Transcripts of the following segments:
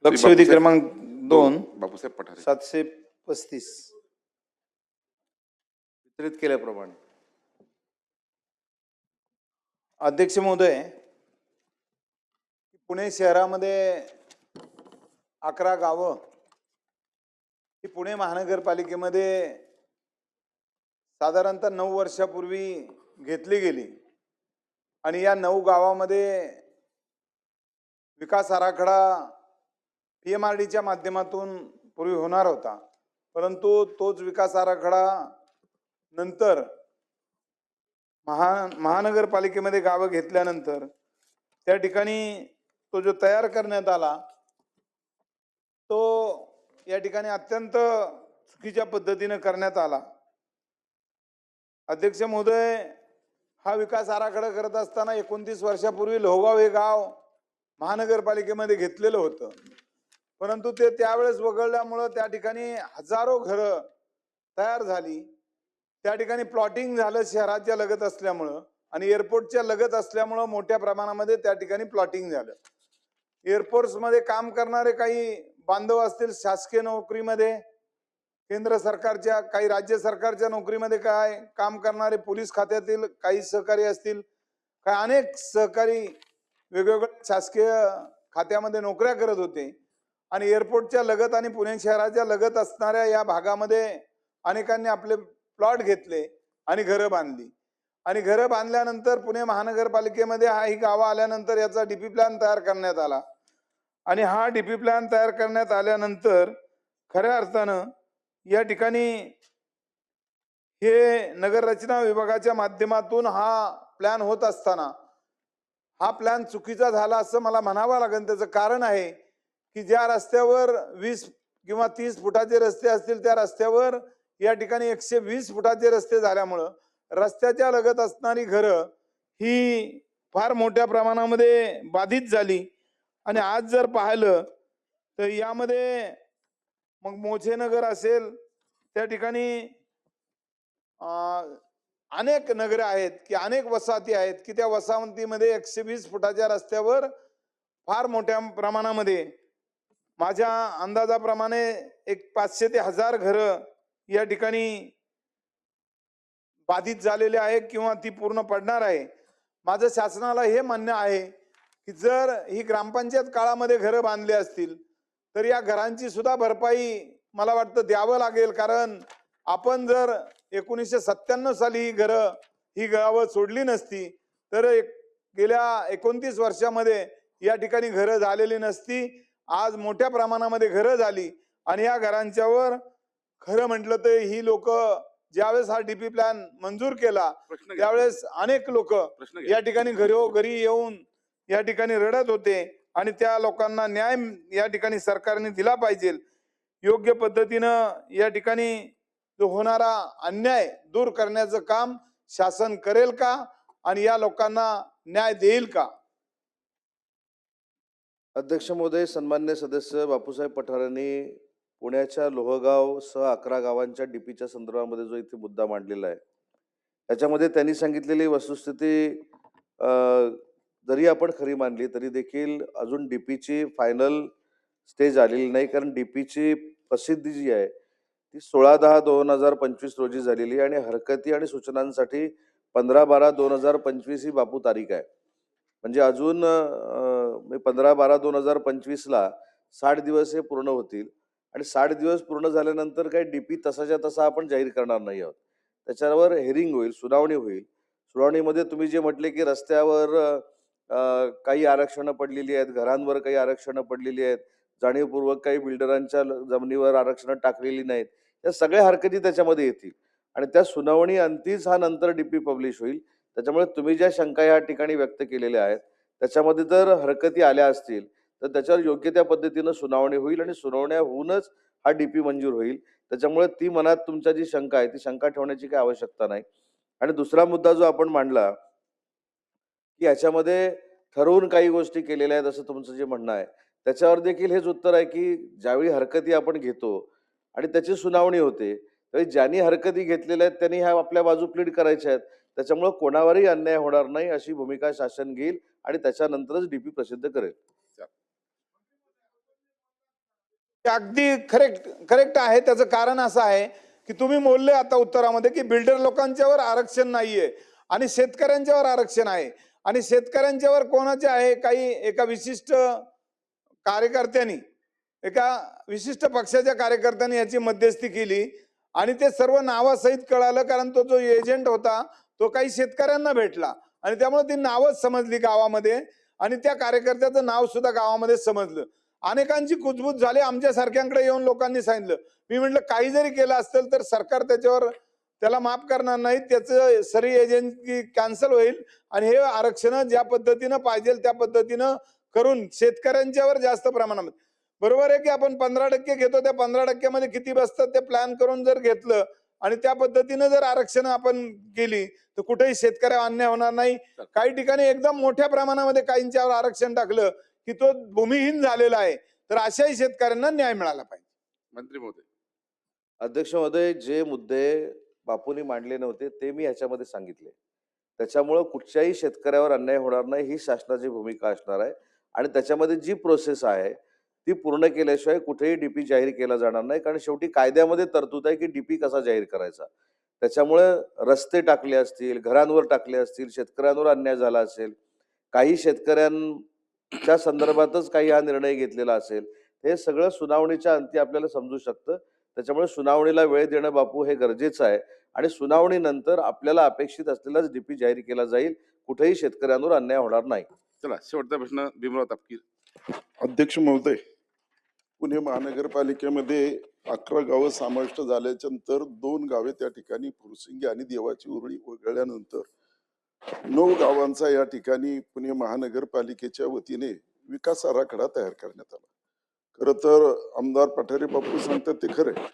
लक्षवेधी क्रमांक 2 बापूसाहेब पठारे 735 वितरित केल्याप्रमाणे अध्यक्ष महोदय, पुणे शहरामध्ये 11 गावं ही पुणे महानगरपालिकेमध्ये साधारणतः 9 वर्षापूर्वी घेतली गेली आणि या 9 गावामध्ये विकास आराखडा PMRDच्या माध्यमातून पूर्वी होणार होता, परंतु तोच विकास आराखडा नंतर महानगरपालिकेमध्ये गावं घेतल्यानंतर त्या ठिकाणी तो जो तयार करण्यात आला तो या ठिकाणी अत्यंत चुकीच्या पद्धतीने करण्यात आला। अध्यक्ष महोदय, हा विकास आराखडा करत असताना 29 वर्षापूर्वी लोहगाव हे गाव महानगरपालिकेमध्ये घेतलेलं होतं, परंतु ते त्यावेळेस वगळल्यामुळे त्या ठिकाणी हजारो घरं तयार झाली। त्या ठिकाणी प्लॉटिंग झालं शहराच्या लगत असल्यामुळं आणि एअरपोर्टच्या लगत असल्यामुळं मोठ्या प्रमाणामध्ये त्या ठिकाणी प्लॉटिंग झालं। एअरपोर्ट्स मध्ये काम करणारे काही बांधव असतील, शासकीय नोकरीमध्ये, केंद्र सरकारच्या काही राज्य सरकारच्या नोकरीमध्ये काय काम करणारे, पोलीस खात्यातील काही सहकारी असतील, काही अनेक सहकारी वेगवेगळ्या शासकीय खात्यामध्ये नोकऱ्या करत होते आणि एअरपोर्टच्या लगत आणि पुणे शहराच्या लगत असणाऱ्या या भागामध्ये अनेकांनी आपले प्लॉट घेतले आणि घरं बांधली आणि घरं बांधल्यानंतर पुणे महानगरपालिकेमध्ये ही गावं आल्यानंतर याचा DP प्लॅन तयार करण्यात आला आणि हा DP प्लॅन तयार करण्यात आल्यानंतर खऱ्या अर्थानं या ठिकाणी हे नगर रचना विभागाच्या माध्यमातून हा प्लॅन होत असताना हा प्लॅन चुकीचा झाला असं मला म्हणावं लागेल। त्याचं कारण आहे की ज्या रस्त्यावर 20 किंवा 30 फुटाचे रस्ते असतील त्या रस्त्यावर या ठिकाणी 120 फुटाचे रस्ते झाल्यामुळं रस्त्याच्या लगत असणारी घरं ही फार मोठ्या प्रमाणामध्ये बाधित झाली आणि आज जर पाहिलं तर यामध्ये मग मोचेनगर असेल, त्या ठिकाणी अनेक नगरे आहेत की अनेक वसाहती आहेत की त्या वसाहतीमध्ये 120 फुटाच्या रस्त्यावर फार मोठ्या प्रमाणामध्ये माझ्या अंदाजाप्रमाणे एक 500 ते 1000 घरं या ठिकाणी बाधित झालेले आहे किंवा ती पूर्ण पडणार आहे। माझं शासनाला हे म्हणणं आहे की जर ही ग्रामपंचायत काळामध्ये घरं बांधली असतील तर या घरांची सुद्धा भरपाई मला वाटतं द्यावं लागेल, कारण आपण जर 1997 साली ही गावं सोडली नसती तर गेल्या 29 वर्षामध्ये या ठिकाणी घरं झालेली नसती। आज मोठ्या प्रमाणामध्ये घरं झाली आणि या घरांच्यावर खरं म्हटलं तर ही लोक ज्यावेळेस हा DP प्लॅन मंजूर केला त्यावेळेस अनेक लोक या ठिकाणी घरी येऊन या ठिकाणी रडत होते आणि त्या लोकांना न्याय या ठिकाणी सरकारने दिला पाहिजे। योग्य पद्धतीनं या ठिकाणी जो होणारा अन्याय दूर करण्याचं काम शासन करेल का आणि या लोकांना न्याय देईल का? अध्यक्ष महोदय, सन्मान्य सदस्य बापूसाहेब पठारेंनी पुण्याच्या लोहगाव सह 11 गावांच्या DPच्या संदर्भामध्ये जो इथे मुद्दा मांडलेला आहे त्याच्यामध्ये त्यांनी सांगितलेली वस्तुस्थिती जरी आपण खरी मानली तरी देखील अजून DPची फायनल स्टेज आलेली नाही, कारण DPची प्रसिद्धी जी आहे ती 16/10/2025 रोजी झालेली आणि हरकती आणि सूचनांसाठी 15/12/2025 ही बापू तारीख आहे। म्हणजे अजून 15/12/2025ला 60 दिवस हे पूर्ण होतील आणि 60 दिवस पूर्ण झाल्यानंतर काही DP तसाच्या तसा आपण जाहीर करणार नाही आहोत। त्याच्यावर हेरिंग होईल, सुनावणी होईल। सुनावणीमध्ये तुम्ही जे म्हटले की रस्त्यावर काही आरक्षणं पडलेली आहेत, घरांवर काही आरक्षणं पडलेली आहेत, जाणीवपूर्वक काही बिल्डरांच्या जमिनीवर आरक्षणं टाकलेली नाहीत, या सगळ्या हरकती त्याच्यामध्ये येतील आणि त्या सुनावणी अंतीच हा नंतर DP पब्लिश होईल। त्याच्यामुळे तुम्ही ज्या शंका या ठिकाणी व्यक्त केलेल्या आहेत त्याच्यामध्ये जर हरकती आल्या असतील तर त्याच्यावर योग्य त्या पद्धतीनं सुनावणी होईल आणि सुनावण्या होऊनच हा DP मंजूर होईल। त्याच्यामुळे ती मनात तुमच्या जी शंका आहे ती शंका ठेवण्याची काही आवश्यकता नाही। आणि दुसरा मुद्दा जो आपण मांडला की याच्यामध्ये ठरवून काही गोष्टी केलेल्या आहेत असं तुमचं जे म्हणणं आहे त्याच्यावर देखील हेच उत्तर आहे की ज्यावेळी हरकती आपण घेतो आणि त्याची सुनावणी होते त्यावेळी ज्यांनी हरकती घेतलेल्या आहेत त्यांनी ह्या आपल्या बाजू प्लीड करायच्या आहेत। त्याच्यामुळे कोणावरही अन्याय होणार नाही अशी भूमिका शासन घेईल आणि त्याच्यानंतरच DP प्रसिद्ध करेल। अगदी करेक्ट करेक्ट आहे. त्याचं कारण असं आहे की तुम्ही बोलले आता उत्तरामध्ये की बिल्डर लोकांच्यावर आरक्षण नाहीये आणि शेतकऱ्यांच्यावर आरक्षण आहे. आणि शेतकऱ्यांच्यावर कोणाचे आहे? काही एका विशिष्ट कार्यकर्त्यांनी, एका विशिष्ट पक्षाच्या कार्यकर्त्यांनी याची मध्यस्थी केली आणि ते सर्व नावासहित कळालं, कारण तो जो एजंट होता तो काही शेतकऱ्यांना भेटला आणि त्यामुळे ती नावच समजली गावामध्ये आणि त्या कार्यकर्त्याचं नाव सुद्धा गावामध्ये समजलं. अनेकांची कुजबूज झाली. आमच्या सारख्यांकडे येऊन लोकांनी सांगितलं. मी म्हटलं काही जरी केलं असेल तर सरकार त्याला माफ करणार नाही. त्याचं सरी एजन्सी कॅन्सल होईल आणि हे आरक्षण ज्या पद्धतीनं पाहिजे त्या पद्धतीनं करून शेतकऱ्यांच्यावर जास्त प्रमाणात. बरोबर आहे की आपण 15% घेतो, त्या 15% मध्ये किती बसतात ते प्लॅन करून जर घेतलं आणि त्या पद्धतीनं जर आरक्षण आपण केली तर कुठेही शेतकऱ्या अन्याय होणार नाही. काही ठिकाणी एकदम मोठ्या प्रमाणामध्ये काहींच्यावर आरक्षण टाकलं की तो भूमिहीन झालेला आहे, तर अशाही शेतकऱ्यांना न्याय मिळाला पाहिजे. मंत्री महोदय. अध्यक्ष महोदय, जे मुद्दे बापूंनी मांडले नव्हते ते मी ह्याच्यामध्ये सांगितले. त्याच्यामुळं कुठच्याही शेतकऱ्यावर अन्याय होणार नाही ही शासनाची भूमिका असणार आहे आणि त्याच्यामध्ये जी प्रोसेस आहे ती पूर्ण केल्याशिवाय कुठेही डीपी जाहीर केला जाणार नाही. कारण शेवटी कायद्यामध्ये तरतूद आहे की डीपी कसा जाहीर करायचा. त्याच्यामुळे रस्ते टाकले असतील, घरांवर टाकले असतील, शेतकऱ्यांवर अन्याय झाला असेल, काही शेतकऱ्यांच्या संदर्भातच काही हा निर्णय घेतलेला असेल, हे सगळं सुनावणीच्या अंती आपल्याला समजू शकतं. त्याच्यामुळे सुनावणीला वेळ देणं बापू हे गरजेचं आहे आणि सुनावणीनंतर आपल्याला अपेक्षित असलेलाच डीपी जाहीर केला जाईल. कुठेही शेतकऱ्यांवर अन्याय होणार नाही. चला शेवटचा प्रश्न भीमराव तापकीर. अध्यक्ष महोदय, पुणे महानगरपालिकेमध्ये 11 गावं समाविष्ट झाल्याच्या नंतर 2 गावे त्या ठिकाणी फुरसिंगी आणि देवाची उरळी वगळल्यानंतर 9 गावांचा या ठिकाणी पुणे महानगरपालिकेच्या वतीने विकास आराखडा तयार करण्यात आला. खरं तर आमदार पठारे बापू सांगतात ते खरं आहे.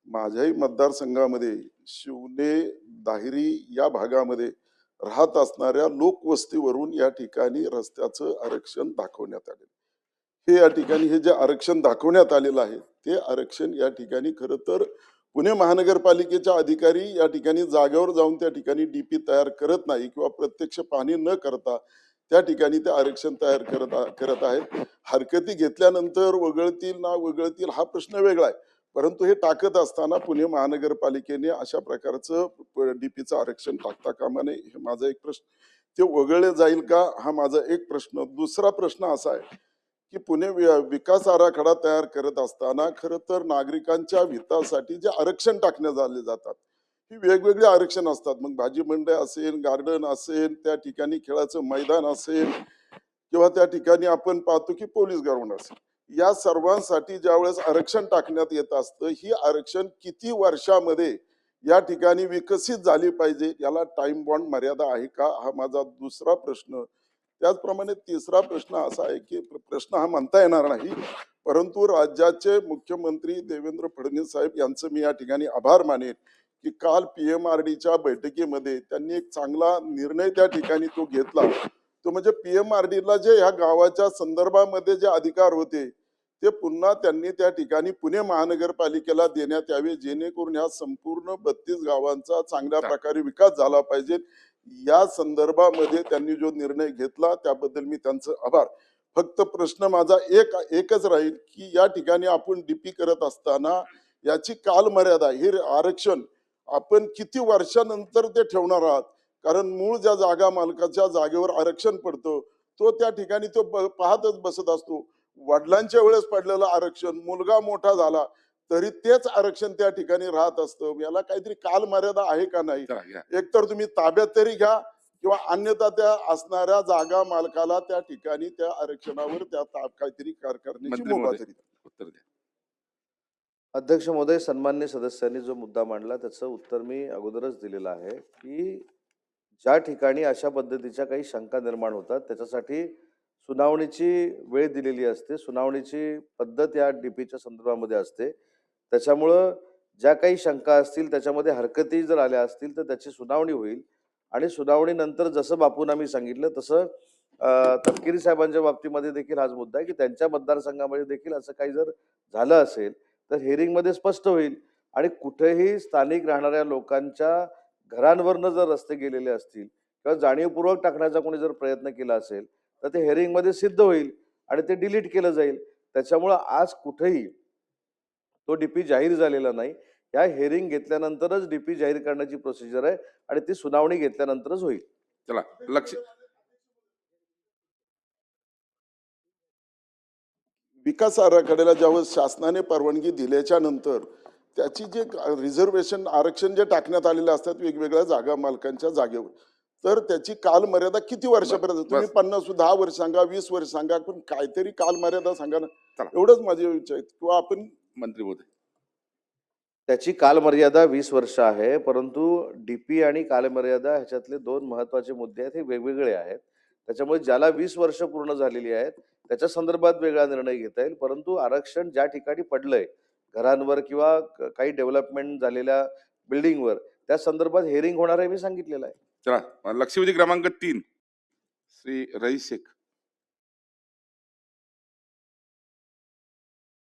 माझ्याही मतदारसंघामध्ये शिवने दाहिरी या भागामध्ये राहत असणाऱ्या लोकवस्तीवरून या ठिकाणी रस्त्याचं आरक्षण दाखवण्यात आले. हे या ठिकाणी हे जे आरक्षण दाखवण्यात आलेलं आहे ते आरक्षण या ठिकाणी खरं तर पुणे महानगरपालिकेच्या अधिकारी या ठिकाणी जागेवर जाऊन त्या ठिकाणी डीपी तयार करत नाही किंवा प्रत्यक्ष पाहणी न करता त्या ठिकाणी ते आरक्षण तयार करत आहेत. हरकती घेतल्यानंतर वगळतील ना वगळतील हा प्रश्न वेगळा आहे, परंतु हे टाकत असताना पुणे महानगरपालिकेने अशा प्रकारचं डीपीचं आरक्षण टाकता कामा नये, हे माझा एक प्रश्न. ते वगळले जाईल का हा माझा एक प्रश्न. दुसरा प्रश्न असा आहे की पुणे विकास आराखडा तयार करत असताना खरं तर नागरिकांच्या हितासाठी जे आरक्षण टाकण्यात आले जातात ही वेगवेगळी आरक्षण असतात. मग भाजी मंडई असेल, गार्डन असेल, त्या ठिकाणी खेळाचं मैदान असेल किंवा त्या ठिकाणी आपण पाहतो की पोलीस ग्राउंड असेल, या सर्वांसाठी ज्यावेळेस आरक्षण टाकण्यात येत असतं ही आरक्षण किती वर्षामध्ये या ठिकाणी विकसित झाली पाहिजे, याला टाइम बॉन्ड मर्यादा आहे का, हा माझा दुसरा प्रश्न. त्याचप्रमाणे तिसरा प्रश्न असा आहे की प्रश्न हा म्हणता येणार नाही, परंतु राज्याचे मुख्यमंत्री देवेंद्र फडणवीस साहेब यांचं मी या ठिकाणी आभार मानेन की काल पीएमआरडीच्या बैठकीमध्ये त्यांनी एक चांगला निर्णय त्या ठिकाणी तो घेतला. तो म्हणजे पीएमआरडीला जे ह्या गावाच्या संदर्भामध्ये जे अधिकार होते ते पुन्हा त्यांनी त्या ठिकाणी पुणे महानगरपालिकेला देण्यात यावे, जेणेकरून ह्या संपूर्ण 32 गावांचा चांगल्या प्रकारे विकास झाला पाहिजे. या संदर्भामध्ये त्यांनी जो निर्णय घेतला त्याबद्दल मी त्यांचं आभार. फक्त प्रश्न माझा एकच राहील की या ठिकाणी आपण डीपी करत असताना याची कालमर्यादा, हे आरक्षण आपण किती वर्षानंतर ते ठेवणार आहात. कारण मूळ ज्या जागा मालकाच्या जागेवर आरक्षण पडतं तो त्या ठिकाणी तो पाहतच बसत असतो. वडिलांच्या वेळेस पडलेलं आरक्षण मुलगा मोठा झाला तरी तेच आरक्षण त्या ठिकाणी राहत असतं. याला काहीतरी कालमर्यादा आहे का नाही. चला घ्या. एकतर तुम्ही ताब्यात तरी घ्या किंवा अन्यथा त्या असणाऱ्या जागा मालकाला त्या ठिकाणी त्या आरक्षणावर त्या काहीतरी करण्याची मंत्री मुभा महोदय तरी. उत्तर द्या. अध्यक्ष महोदय, सन्मान्य सदस्यांनी जो मुद्दा मांडला त्याचं उत्तर मी अगोदरच दिलेलं आहे की ज्या ठिकाणी अशा पद्धतीच्या काही शंका निर्माण होतात त्याच्यासाठी सुनावणीची वेळ दिलेली असते. सुनावणीची पद्धत या डीपीच्या संदर्भामध्ये असते. त्याच्यामुळं ज्या काही शंका असतील त्याच्यामध्ये हरकती जर आल्या असतील तर त्याची सुनावणी होईल आणि सुनावणीनंतर जसं बापूंना मी सांगितलं तसं तपकिरी साहेबांच्या बाबतीमध्ये देखील हाच मुद्दा आहे की त्यांच्या मतदारसंघामध्ये देखील असं काही जर झालं असेल तर हेरिंगमध्ये स्पष्ट होईल आणि कुठेही स्थानिक राहणाऱ्या लोकांच्या घरांवरनं जर रस्ते गेलेले असतील किंवा जाणीवपूर्वक टाकण्याचा कोणी जर प्रयत्न केला असेल तर ते हेरिंगमध्ये सिद्ध होईल आणि ते डिलीट केलं जाईल. त्याच्यामुळं आज कुठेही तो डीपी जाहीर झालेला नाही. या हेअरिंग घेतल्यानंतरच डीपी जाहीर करण्याची प्रोसिजर आहे आणि ती सुनावणी घेतल्यानंतरच होईल. चला लक्ष विकास आराखड्याला ज्यावेळेस शासनाने परवानगी दिल्याच्या नंतर त्याची जे रिझर्वेशन आरक्षण जे टाकण्यात आलेले असतात वेगवेगळ्या जागा मालकांच्या जागेवर, तर त्याची कालमर्यादा किती वर्षापर्यंत? तुम्ही 10 वर्ष सांगा, 20 वर्ष सांगा, पण काहीतरी कालमर्यादा सांगा ना. चला. एवढंच माझी इच्छा आहे. किंवा आपण मंत्री महोदय. त्याची कालमर्यादा 20 वर्ष आहे, परंतु डीपी आणि कालमर्यादा ह्याच्यातले 2 महत्वाचे मुद्दे आहेत, हे वेगवेगळे आहेत. त्याच्यामुळे ज्याला 20 वर्ष पूर्ण झालेली आहेत त्याच्या संदर्भात वेगळा निर्णय घेता येईल, परंतु आरक्षण ज्या ठिकाणी पडलंय घरांवर किंवा काही डेव्हलपमेंट झालेल्या बिल्डिंगवर, त्या संदर्भात हेअरिंग होणार आहे, मी सांगितलेलं आहे. चला लक्षवेधी क्रमांक 3 श्री रईस शेख.